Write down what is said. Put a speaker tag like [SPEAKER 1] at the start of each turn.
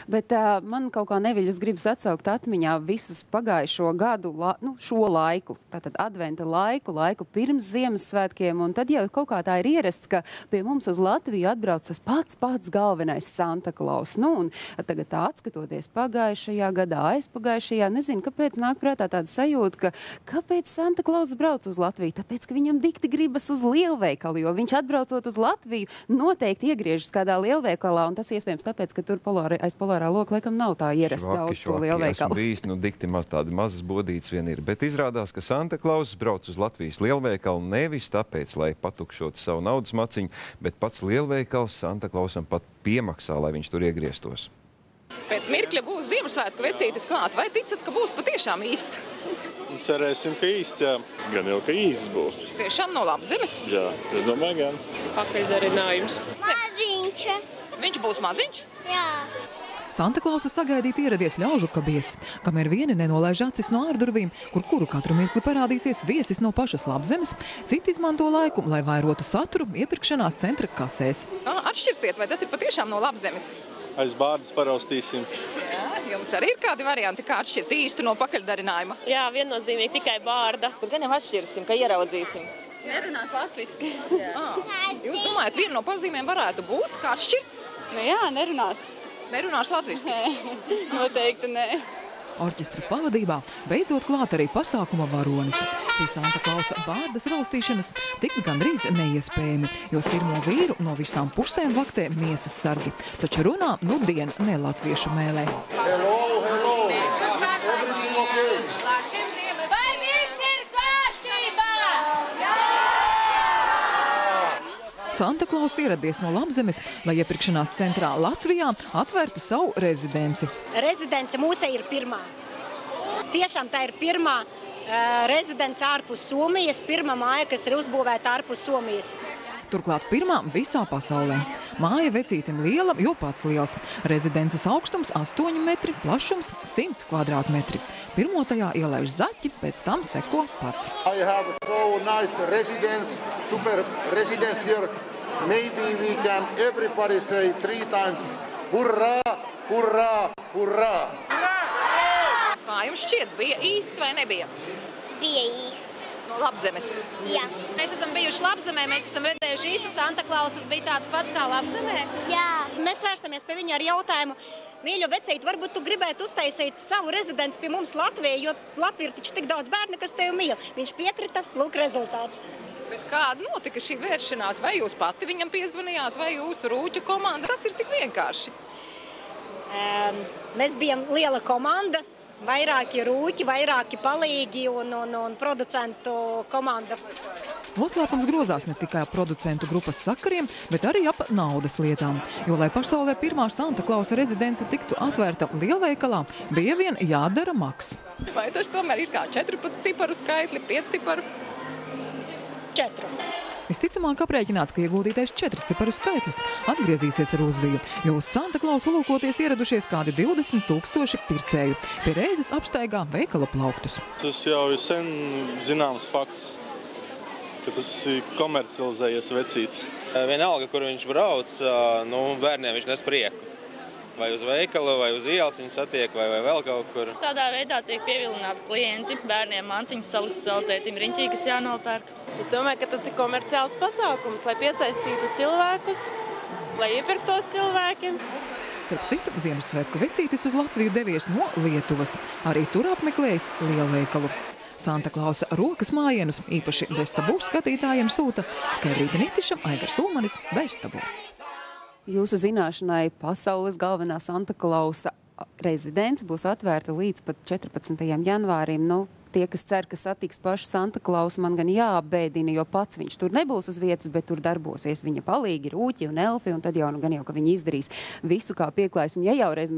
[SPEAKER 1] Bet man kaut kā neviļus gribas atsaukt atmiņā visus pagājušo gadu, šo laiku, tātad adventa laiku pirms Ziemassvētkiem, un tad jau kaut kā tā ir ierasts, ka pie mums uz Latviju atbrauc tas pats galvenais Santa Claus. Nu, un tagad atskatoties pagājušajā gadā, aizpagājušajā, nezinu, kāpēc nāk prātā tāda sajūta, kāpēc Santa Claus brauc uz Latviju? Tāpēc, ka viņam dikti gribas uz lielveikalu, jo viņš atbraucot uz Latviju noteikti iegriežas kādā lielveikalā, un tas iespējams tāpēc, ka tur aiz polārā loka laikam nav tā ierasta daudz to lielveikalu.
[SPEAKER 2] Esmu bijis, dikti maz tādi mazas bodītes vien ir, bet izrādās, ka Santa Claus brauc uz Latvijas lielveikalu nevis tāpēc, lai patukšotu savu naudas maciņu, bet pats lielveikals Santa Clausam pat piemaksā, lai viņš tur iegrieztos.
[SPEAKER 3] Pēc mirkļa būs Ziemassvētku vecītis klāt. Vai ticat, ka būs patiešām īsts?
[SPEAKER 4] Cerēsim, ka īsts, jā. Gan jau, ka īsts būs.
[SPEAKER 3] Tiešām no Labzemes?
[SPEAKER 4] Jā, es domāju, gan.
[SPEAKER 5] Pakaļdarinājums.
[SPEAKER 6] Maziņš.
[SPEAKER 3] Viņš būs maziņš?
[SPEAKER 6] Jā.
[SPEAKER 7] Santa Clausu sagaidīt ieradies ļaužu kabies, kamēr vieni nenolaiž acis no ārdurvīm, kuru katru mirkli parādīsies viesis no pašas Labzemes, citi izmanto laiku, lai vairotu saturu iepirkšanās centra kasēs.
[SPEAKER 3] Atšķirsiet, vai tas ir patiešām no Labzemes?
[SPEAKER 4] Aiz bārdas paraustīsim.
[SPEAKER 3] Jā, jums arī ir kādi varianti, kā atšķirt īstu no pakaļdarinājuma?
[SPEAKER 5] Jā, viennozīmīgi tikai bārda.
[SPEAKER 8] Gan jau atšķirsim, ka ieraudzīsim.
[SPEAKER 3] Nerunās latviski. Jūs domājat, viena no pazīmēm varētu būt, kā atšķirt?
[SPEAKER 5] Nu jā, nerunās.
[SPEAKER 3] Nerunās latviski?
[SPEAKER 5] Nē, noteikti nē.
[SPEAKER 7] Orķestra pavadībā beidzot klāt arī pasākuma varonis. Pie Santa Clausa bārdas raustīšanas tikt gandrīz neiespējami, jo sirmo vīru no visām pusēm vaktē miesas sargi. Taču runā nudien ne latviešu mēlē.
[SPEAKER 6] Vai viss ir kārtībā?
[SPEAKER 7] Santa Claus ieradies no Labzemes, lai iepirkšanās centrā Latvijā atvērtu savu rezidenci.
[SPEAKER 9] Rezidence mūsē ir pirmā. Tiešām tā ir pirmā rezidence ārpus Somijas, pirmā māja, kas ir uzbūvēta ārpus Somijas.
[SPEAKER 7] Turklāt pirmā visā pasaulē. Māja vecītim liela, jo pats liels. Rezidences augstums 8 metri, plašums 100 kvadrātmetri. Pirmo tajā ielaiž zaķi, pēc tam seko pats.
[SPEAKER 10] I have so nice residence, super residence here. Maybe we can everybody say 3 times, hurrā, hurrā, hurrā.
[SPEAKER 3] Kā jums šķiet, bija īsts vai nebija?
[SPEAKER 6] Bija īsts.
[SPEAKER 3] No Labzemes?
[SPEAKER 6] Jā.
[SPEAKER 5] Mēs esam bijuši Labzemē, mēs esam redzējuši īstu Santa Clausu, tas bija tāds pats kā Labzemē.
[SPEAKER 9] Jā. Mēs vērsamies pie viņa ar jautājumu, mīļo vecīt, varbūt tu gribētu uztaisīt savu rezidenci pie mums Latvijā, jo Latvija ir taču tik daudz bērnu, kas tevi mīl. Viņš piekrita, lūk rezultāts.
[SPEAKER 3] Bet kāda notika šī vēršanās? Vai jūs pati viņam piezvanījāt, vai jūsu rūķu komanda? Tas ir tik vienkārši.
[SPEAKER 9] Mēs bijām liela komanda. Vairāki rūķi, vairāki palīgi un producentu komanda.
[SPEAKER 7] Noslēpums grozās ne tikai producentu grupas sakariem, bet arī ap naudas lietām. Jo, lai pasaulē pirmā Santa Clausa rezidence tiktu atvērta lielveikalā, bija vien jādara maks.
[SPEAKER 3] Vai tas tomēr ir kā 14 ciparu skaitli, 5 ciparu?
[SPEAKER 9] 4.
[SPEAKER 7] Visticamāk aprēķināts, ka ieguldītais 4 ciparu skaitlis atgriezīsies ar uzviju, jo uz Santa Clausu lūkoties ieradušies kādi 20 000 pircēju. Pie reizes apstaigā veikala plauktus.
[SPEAKER 4] Tas jau ir sen zināms fakts, ka tas ir komercializējies vecīts.
[SPEAKER 11] Vienalga, kur viņš brauc, bērniem viņš nes prieku. Vai uz veikalu, vai uz ielas viņi satiek, vai vēl kaut kur.
[SPEAKER 5] Tādā veidā tiek pievilināti klienti, bērniem mantiņas salikt saltētim riņķī, kas jānopērk.
[SPEAKER 12] Es domāju, ka tas ir komerciāls pasākums, lai piesaistītu cilvēkus, lai iepirktos cilvēkiem.
[SPEAKER 7] Starp citu, Ziemassvētku vecītis uz Latviju devies no Lietuvas. Arī tur apmeklējis lielveikalu. Santa Clausa rokas mājienus īpaši Vestabu skatītājiem sūta Skaidrīte Nitiša, Aigars Ulmanis, Vestabu.
[SPEAKER 1] Jūsu zināšanai pasaules galvenā Santa Clausa rezidence būs atvērta līdz pat 14. janvārim. Tie, kas cer, ka satiks pašu Santa Clausu, man gan jāapbēdina, jo pats viņš tur nebūs uz vietas, bet tur darbosies viņa palīgi, rūķi un elfi, un tad jau, ka viņi izdarīs visu, kā pieklājas. Un ja jau reiz